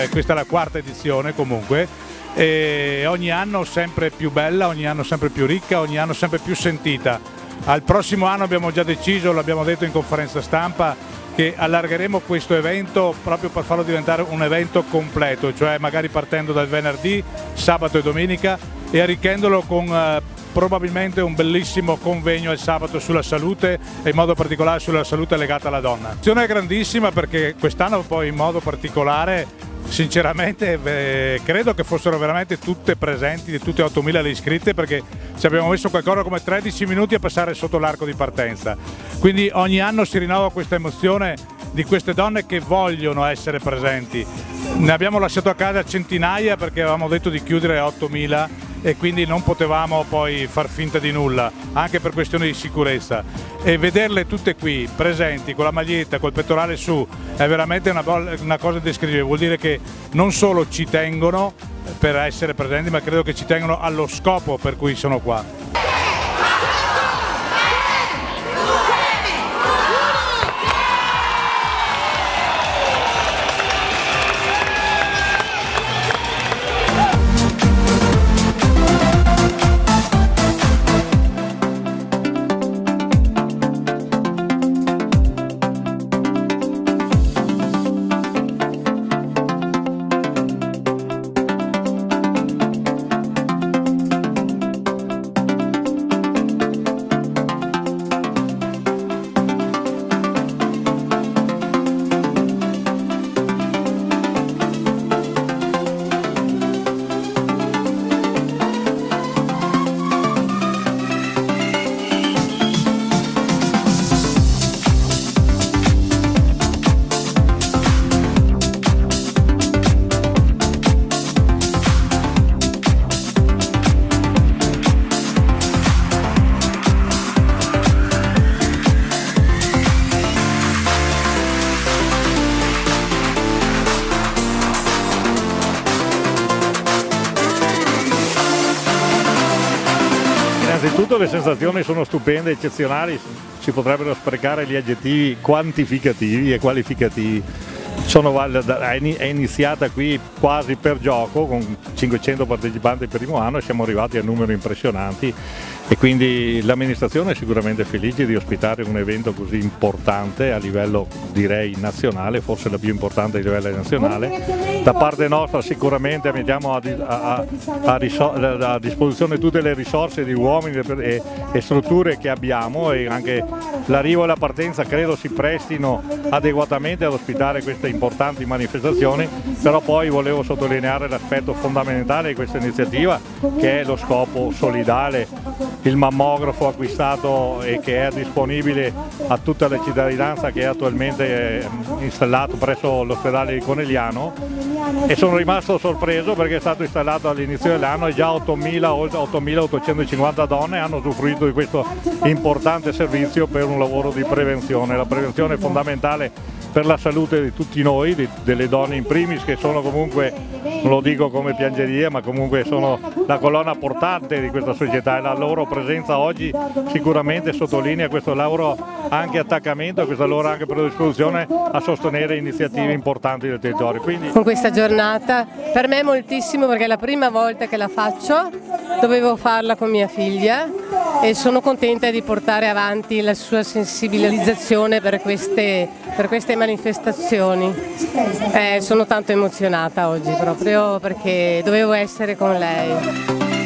questa è la quarta edizione comunque, e ogni anno sempre più bella, ogni anno sempre più ricca, ogni anno sempre più sentita. Al prossimo anno abbiamo già deciso, l'abbiamo detto in conferenza stampa, che allargheremo questo evento proprio per farlo diventare un evento completo, cioè magari partendo dal venerdì, sabato e domenica, e arricchendolo con probabilmente un bellissimo convegno il sabato sulla salute, e in modo particolare sulla salute legata alla donna. L'azione è grandissima perché quest'anno poi in modo particolare, sinceramente credo che fossero veramente tutte presenti, di tutte 8.000 le iscritte, perché ci abbiamo messo qualcosa come 13 minuti a passare sotto l'arco di partenza. Quindi ogni anno si rinnova questa emozione di queste donne che vogliono essere presenti. Ne abbiamo lasciato a casa centinaia perché avevamo detto di chiudere a 8.000 e quindi non potevamo poi far finta di nulla, anche per questioni di sicurezza. E vederle tutte qui, presenti, con la maglietta, col pettorale su, è veramente una cosa indescrivibile. Vuol dire che non solo ci tengono per essere presenti, ma credo che ci tengono allo scopo per cui sono qua. Innanzitutto le sensazioni sono stupende, eccezionali, si potrebbero sprecare gli aggettivi quantificativi e qualificativi. È iniziata qui quasi per gioco, con 500 partecipanti il primo anno, e siamo arrivati a numeri impressionanti, e quindi l'amministrazione è sicuramente felice di ospitare un evento così importante a livello, direi, nazionale, forse la più importante a livello nazionale. Da parte nostra sicuramente mettiamo a disposizione tutte le risorse di uomini e strutture che abbiamo, e anche l'arrivo e la partenza credo si prestino adeguatamente ad ospitare queste importanti manifestazioni. Però poi volevo sottolineare l'aspetto fondamentale di questa iniziativa, che è lo scopo solidale, il mammografo acquistato e che è disponibile a tutta la cittadinanza, che è attualmente installato presso l'ospedale di Conegliano, e sono rimasto sorpreso perché è stato installato all'inizio dell'anno e già 8.850 donne hanno usufruito di questo importante servizio per un lavoro di prevenzione. La prevenzione è fondamentale per la salute di tutti noi, delle donne in primis, che sono comunque, non lo dico come piangeria, ma comunque sono la colonna portante di questa società, e la loro presenza oggi sicuramente sottolinea questo loro anche attaccamento e questa loro anche predisposizione a sostenere iniziative importanti del territorio. Quindi, con questa giornata per me è moltissimo, perché è la prima volta che la faccio, dovevo farla con mia figlia e sono contenta di portare avanti la sua sensibilizzazione per queste manifestazioni. Sono tanto emozionata oggi proprio perché dovevo essere con lei.